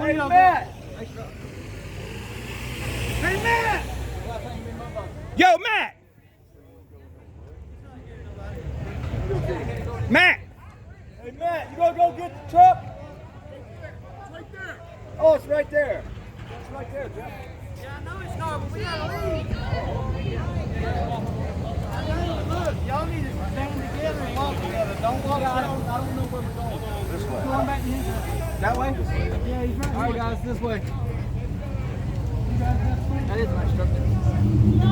Hey, Matt! Hey, Matt! Yo, Matt! Matt! Hey, Matt, you gonna go get the truck? It's right there. Oh, it's right there. It's right there, Jeff. Yeah, I know it's not, but we gotta leave. Look, y'all need to stand together and walk together. Don't walk out. I don't know where we're going. This way. Going back to his. That way? Yeah, he's right. All right, guys, this way. That is my truck.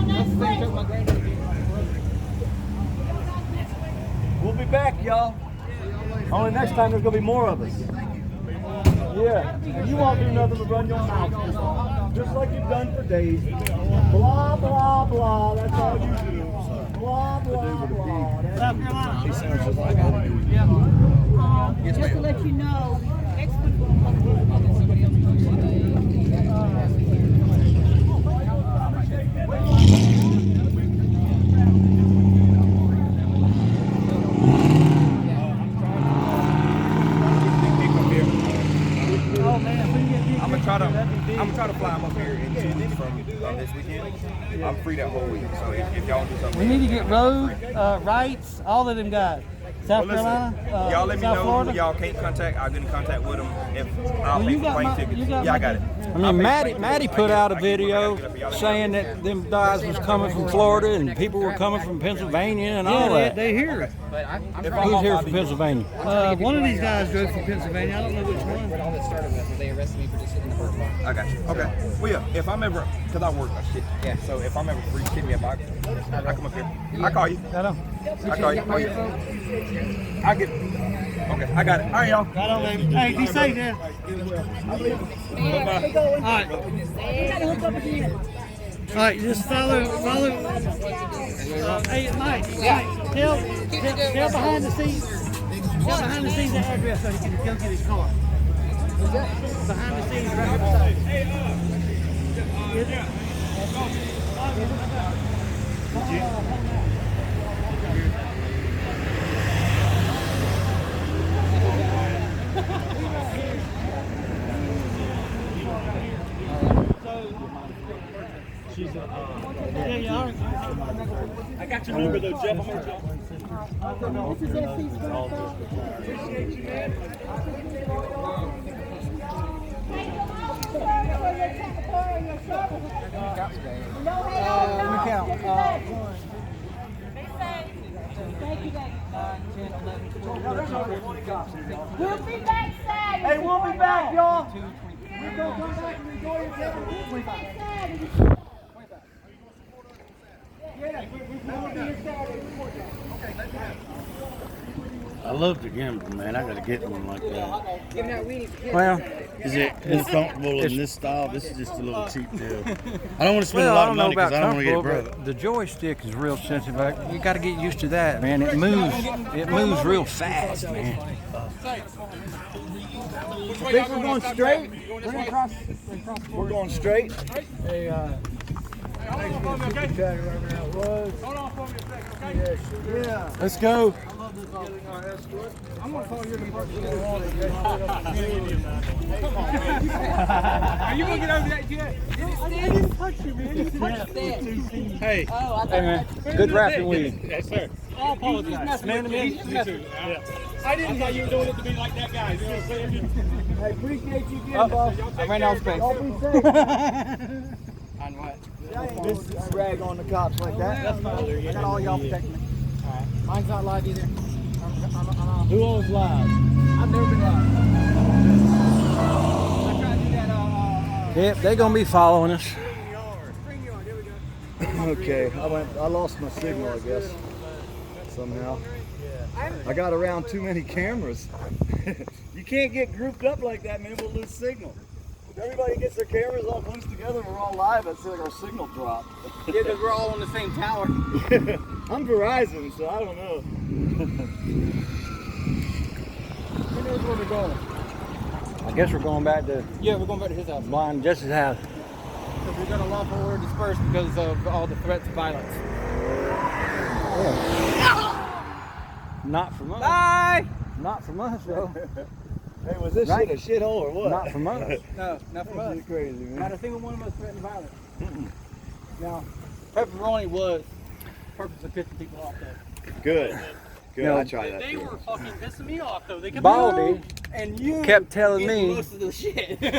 That's the same truck my granddad did. We'll be back, y'all. Only next time there's gonna be more of us. Yeah, and you won't do nothing but run your mouth, just like you've done for days. Blah, blah, blah, that's all you do. Blah, blah, blah. South Carolina. He sounds just like I do. Yeah. Yes, Just to ma'am. let you know, I'm gonna try to fly him up here in 2 weeks from this weekend. I'm free that whole week, so if y'all do something. We need to get road, rights, all of them guys. South Well, listen, Carolina, y'all let me South know Florida. who y'all can't contact. I'll get in contact with them if I'll Well, pay you for got plane my- tickets. you got Yeah, I my- got it. I mean, Maddie put out a video saying that them guys was coming from Florida and people were coming from Pennsylvania and all Yeah, that. they here. Who's here from Pennsylvania? One of these guys drove from Pennsylvania. I don't know which one. All that started with was they arrested me for just hitting the bird box. I got you. Okay. Well, yeah, if I'm ever, because I work my shit. Yeah. So if I'm ever free, hit me up. I come up here. I call you. Got on. I call you. Oh, yeah. I get. Okay, I got it. All right, y'all. Got on, baby. Hey, be safe, man. Bye-bye. All right. All right, just follow. Hey, Mike. Tell behind the scenes. Tell behind the scenes the address so he can go get his car. Behind the scenes, right here. I got your number though, Jeff. I'm gonna this is SC's phone call. Let me count. Thank you, baby. 10, 11, 12, We'll be back Saturday. Hey, we'll be back, y'all. 22, 23. We're gonna come back and enjoy yourself. Saturday. Yeah, we'll be here Saturday. I love to gamble, man. I gotta get one like that. Well, Is it comfortable in this style? This is just a little cheap deal. I don't want to spend a well, I lot don't of know money about because I don't want to get comfortable, broke. but the joystick is real sensitive. You got to get used to that, man. It moves real fast, man. Think we're going straight? We're going straight. Hey, Hold on for me a second, okay? Yeah. Let's go. I'm gonna call you the Are you gonna get over that yet? I didn't touch you, man. Hey, man. Good rapping with you. Yes, sir. I apologize. Man to man. I didn't know you were doing it to be like that guy. You know what I'm saying? I appreciate you getting boss. I ran out of space. Y'all be safe. On what? This is rag on the cops like that. That's fine. I got all y'all protecting me. Alright. Mine's not live either. I'm Who owns live? I've never been live. I tried to do that, Yep, they're gonna be following us. Okay, I lost my signal, I guess, somehow. I got around too many cameras. You can't get grouped up like that, man. We'll lose signal. If everybody gets their cameras all close together and we're all live, I'd say like our signal dropped. Yeah, because we're all on the same tower. I'm Verizon, so I don't know. Who knows where we're going? I guess we're going back to Yeah, we're going back to his house. Blind Jess's house. Because we're going to lawful order disperse because of all the threats of violence. Not from us. Bye! Not from us, though. Hey, was this Right. shit a shithole or what? Not from us. No, not from us. This is crazy, man. Not a single one of us threatened violence. Now, pepperoni was purposely pissing people off though. Good. Good. No, I tried that They too. were fucking pissing me off though. They kept Baldy and you kept telling getting me, most of the shit. Bal-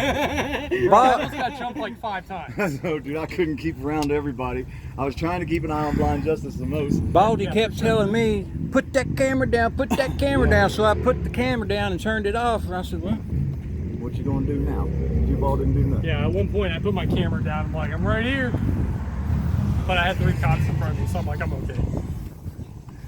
I got jumped like 5 times. No, dude, I couldn't keep around everybody. I was trying to keep an eye on Blind Justice the most. Baldy kept telling me, put that camera down, put that camera down. So I put the camera down and turned it off. And I said, well, What you gonna do now? Q-Ball didn't do nothing. Yeah, at one point I put my camera down. I'm like, I'm right here. But I had 3 cops in front of me, so I'm like, I'm okay.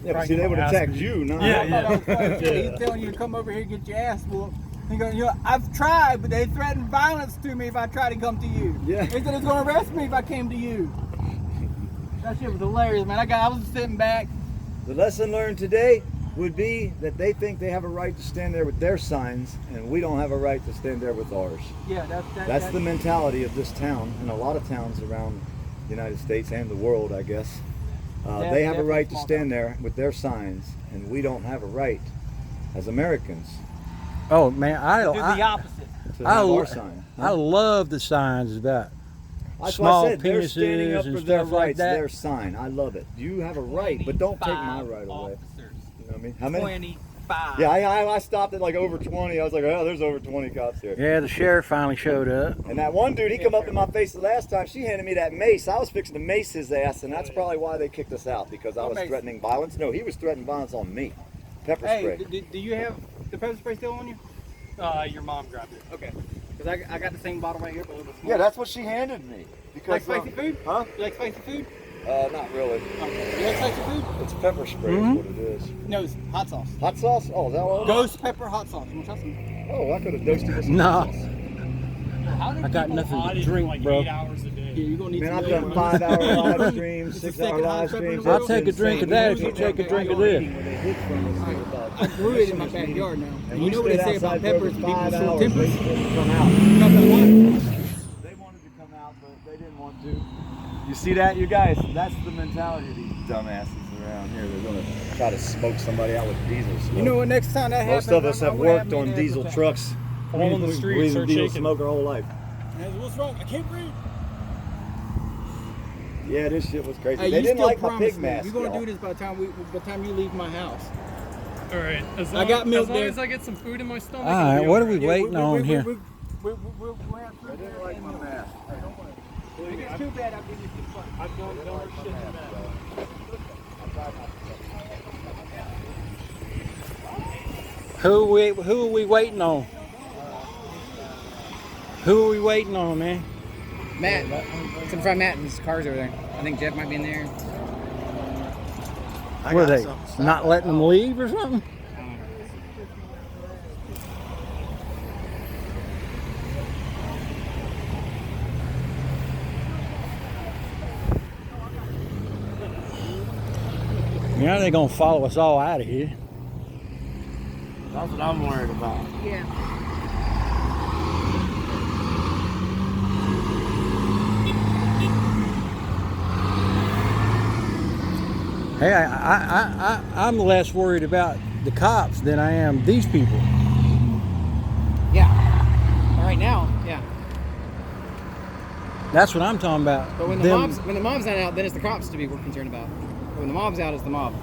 Yeah, but see, they would have attacked you, not Yeah, He's telling you to come over here and get your ass whooped. He goes, you know, I've tried, but they threatened violence to me if I try to come to you. Yeah. They said it's going to arrest me if I came to you. That shit was hilarious, man. I was sitting back. The lesson learned today would be that they think they have a right to stand there with their signs, and we don't have a right to stand there with ours. Yeah, That's the mentality of this town, and a lot of towns around the United States and the world, I guess. They have a right to stand there with their signs, and we don't have a right, as Americans, oh man, do the opposite. to I have lo- our sign. I love the signs about That's why small I said they're standing up penises for and their stuff like rights, that. their sign. I love it. You have a right, but don't take my right away. Officers. You know what I mean? How many? 25. Yeah, I stopped at like over 20. I was like, oh, there's over 20 cops here. Yeah, the sheriff finally showed up. And that one dude, he come up in my face the last time. She handed me that mace. I was fixing to mace his ass, and that's probably why they kicked us out, because I was mace? threatening violence. No, he was threatening violence on me. Pepper spray. Hey, do you have the pepper spray still on you? Your mom grabbed it. Okay. Because I got the same bottle right here, but a little bit smaller. Yeah, that's what she handed me. Because, Like spicy food? Huh? You like spicy food? Not really. Okay. You like spicy food? It's pepper spray Mhm. is what it is. No, it's hot sauce. Hot sauce? Oh, is that what it is? Ghost pepper hot sauce. You want to try some? Oh, I could have dosed it with some Nah. hot sauce. How do I got people nothing to audit drink, like bro. 8 hours a day? Yeah, you're going to need Man, to I've know done it. 5-hour live streams, It's the 6-hour second live highest pepper in streams. the world. I'll take a drink of that if you take a drink of this. I grew it in my backyard now. And you know what they say about peppers, people They short tempers. come out. Not that one. They wanted to come out, but they didn't want to. You see that, you guys? That's the mentality of these dumbasses around here. They're going to try to smoke somebody out with diesel smoke. You know what, next time that happens, Most of us I'm have gonna worked have on me diesel there. trucks. Fall on the street, breathing start diesel shaking. smoke our whole life. What's wrong? I can't breathe. Yeah, this shit was crazy. Hey, They you didn't still like my promise pig me. mask. We're gonna y'all. do this by the time you leave my house. All right. As I long, got milk as, long there. as I get some food in my stomach. All I'll right, be what are all we right. waiting on here? We'll have They didn't like my mask. If it's too bad, I'll give you some fun. I've done dumber shit than that. Who are we waiting on? Who are we waiting on, man? Matt, it's in front of Matt. His car's over there. I think Jeff might be in there. What are they not letting them leave or something? Yeah, they're gonna follow us all out of here. That's what I'm worried about. Yeah. Hey, I'm less worried about the cops than I am these people. Yeah. Right now, yeah. That's what I'm talking about. But when Them- the mob's not out, then it's the cops to be concerned about. But when the mob's out, it's the mob.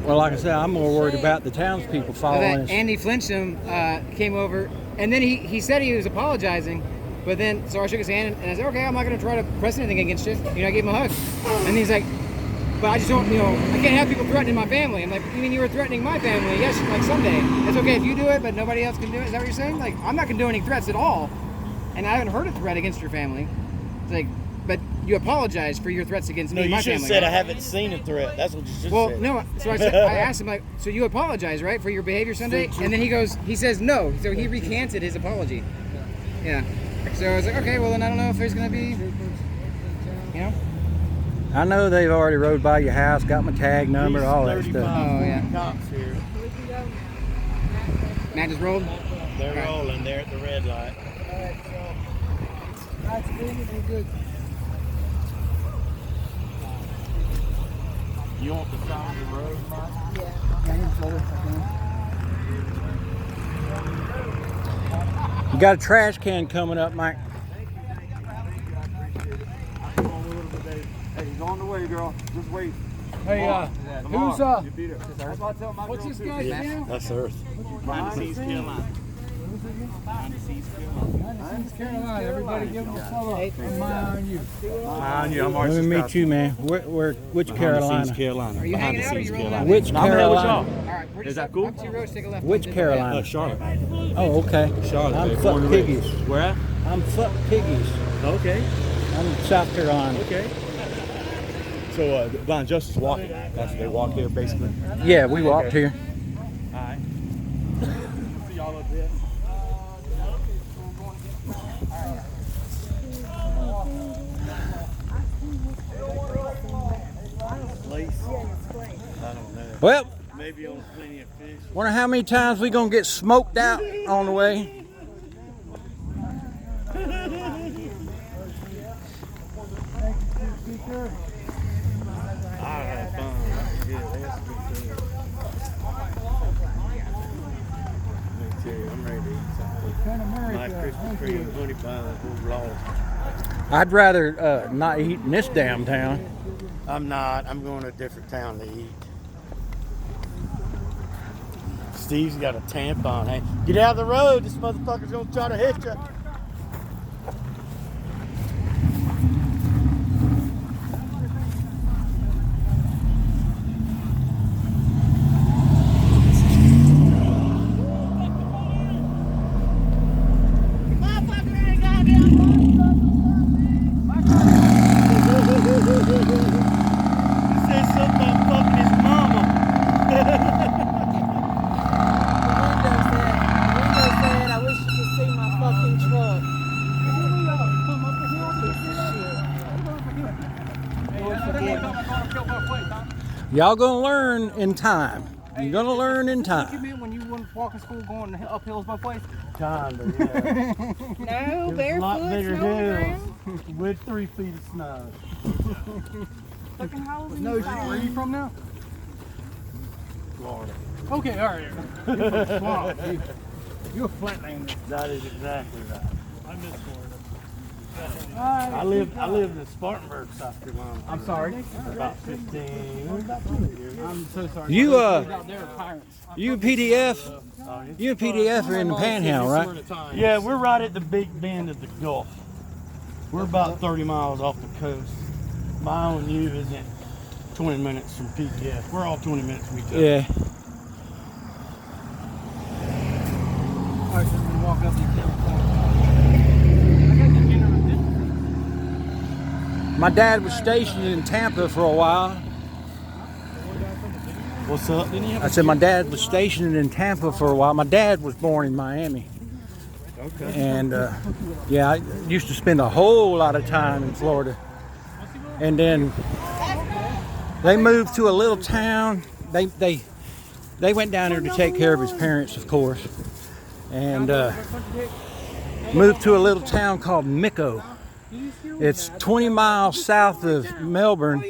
Well, like I said, I'm more worried about the townspeople So following that us. Andy Flincham came over, and then he said he was apologizing, but then so I shook his hand and I said, okay, I'm not going to try to press anything against you. You know, I gave him a hug, and he's like, but I just don't, I can't have people threatening my family. I'm like, you mean you were threatening my family? Yes, like someday. It's okay if you do it, but nobody else can do it. Is that what you're saying? Like, I'm not going to do any threats at all, and I haven't heard a threat against your family. It's like, but you apologize for your threats against me and my family. I haven't seen a threat. That's what you should Well, no. So I asked him, like, so you apologize, right, for your behavior Sunday? And then he says no. So he recanted his apology. Yeah. So I was like, okay, well then I don't know if there's gonna be, I know they've already rode by your house, got my tag number, all that stuff. Oh yeah. Cops here. Matt just rolled. They're rolling. They're at the red light. You want the side of the road, Mike? You got a trash can coming up, Mike. Hey, he's on the way, girl. Just wait. Hey, who's You beat her. what's this guy's name? That's Earth. Madison, Carolina. Everybody give him a follow up. I'm on you. I'm Let me meet you, man. Which Carolina? Carolina. Are you hanging out or are you rolling out? Which Carolina? All right, we're just up 2 roads, take a left. Which Carolina? Charlotte. Oh, okay. Charlotte. I'm baby. fuck Born and raised. piggies. Where at? I'm fuck piggies. Okay. I'm in South Carolina. Okay. So, Blind Justice walking. That's they walk here basically. Yeah, we walked here. All right. See y'all up there. Well, Maybe on plenty of fish. wonder how many times we gonna get smoked out on the way. I had fun. Yeah, that's good. Let me tell you, I'm ready to eat something. My Krispy Kreme honey bun overall. I'd rather not eat in this damn town. I'm not. I'm going to a different town to eat. Steve's got a tampon. Hey, get out of the road. This motherfucker's gonna try to hit you. Said something about fucking his mama. I wish you could see my fucking truck. Y'all gonna learn in time. You're gonna learn in You time. mean when you went to walking school going up hills both ways? Kinda, yeah. No, There's a lot barefoot, bigger snow hills around. with 3 feet of snow. Fucking holes in No, your where are side. you from now? Florida. Okay, all right. You're from Florida. You're a flatlander. That is exactly right. I miss Florida. I lived in Spartanburg, South Carolina. I'm sorry. For about 20 years. I'm so sorry. You Out there are pirates. you and PDF, you and PDF are in the Panhandle, right? Yeah, we're right at the big bend of the Gulf. We're about 30 miles off the coast. My own U isn't 20 minutes from PDF. We're all 20 minutes from each other. Yeah. All right, so we walk up these hills. My dad was stationed in Tampa for a while. What's up? I said my dad was stationed in Tampa for a while. My dad was born in Miami. Okay. And yeah, I used to spend a whole lot of time in Florida. And then they moved to a little town. They went down there to take care of his parents, of course, and moved to a little town called Micco. It's 20 miles south of Melbourne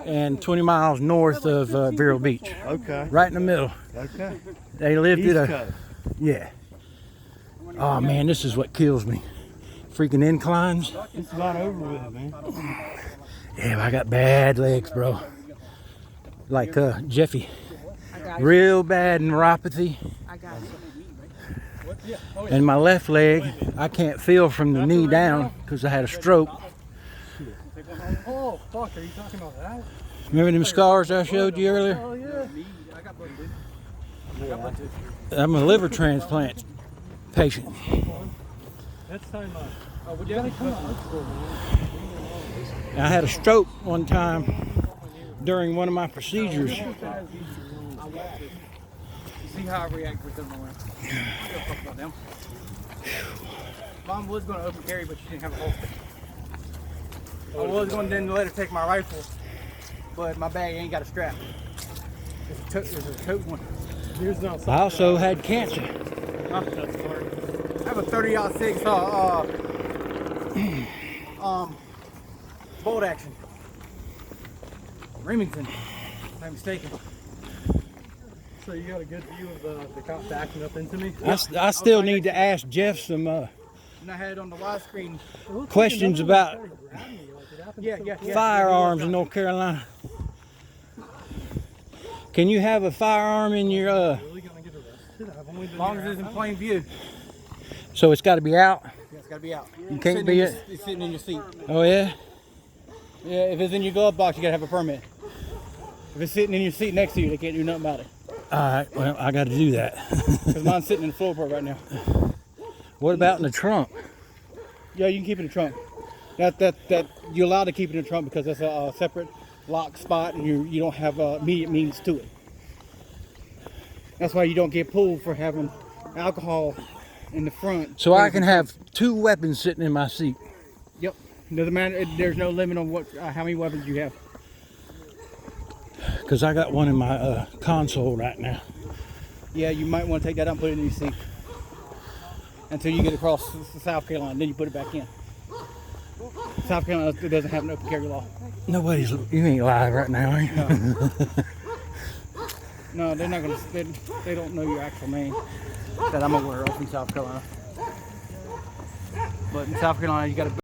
and 20 miles north of Vero Beach. Okay. Right in the middle. Okay. They lived East at a Coast. yeah. Oh man, this is what kills me. Freaking inclines. It's about over with, man. Yeah, I got bad legs, bro. Like Jeffy. Real bad neuropathy. I got you. And my left leg, I can't feel from the knee down because I had a stroke. Oh, fuck, are you talking about that? Remember them scars I showed you earlier? Oh, yeah. I got blood, dude. I'm a liver transplant patient. That's time out. Oh, we gotta come on. I had a stroke one time during one of my procedures. See how I react with them around. Don't talk about them. Mom was going to open carry, but she didn't have a holster. I was going to then let her take my rifle, but my bag ain't got a strap. There's a tote one. Here's not I also had cancer. I have a 30-06 bolt action. Remington, if I'm mistaken. so you got a good view of the cop backing up into me. I still need to ask Jeff some And I had it on the widescreen. questions about Yeah. firearms in North Carolina. Can you have a firearm in your Really gonna get arrested? I've only been As long here as it's in half an plain view. so it's got to be out? Yeah, it's got to be out. You can't be it. It's sitting in your seat. Oh yeah. Yeah, if it's in your glove box, you got to have a permit. If it's sitting in your seat next to you, they can't do nothing about it. All right. Well, I got to do that. Because mine's sitting in the floorboard right now. What about in the trunk? Yeah, you can keep it in the trunk. That you're allowed to keep it in the trunk because that's a separate lock spot, and you don't have immediate means to it. That's why you don't get pulled for having alcohol in the front. So I can have 2 weapons sitting in my seat. Yep. Doesn't matter. There's no limit on how many weapons you have. Because I got one in my console right now. Yeah, you might want to take that out and put it in your seat until you get across South Carolina. Then you put it back in. South Carolina doesn't have an open carry law. Nobody's. You ain't live right now, are you? No, they're not gonna. They don't know your actual name that I'm aware of in South Carolina. But in South Carolina, you got to.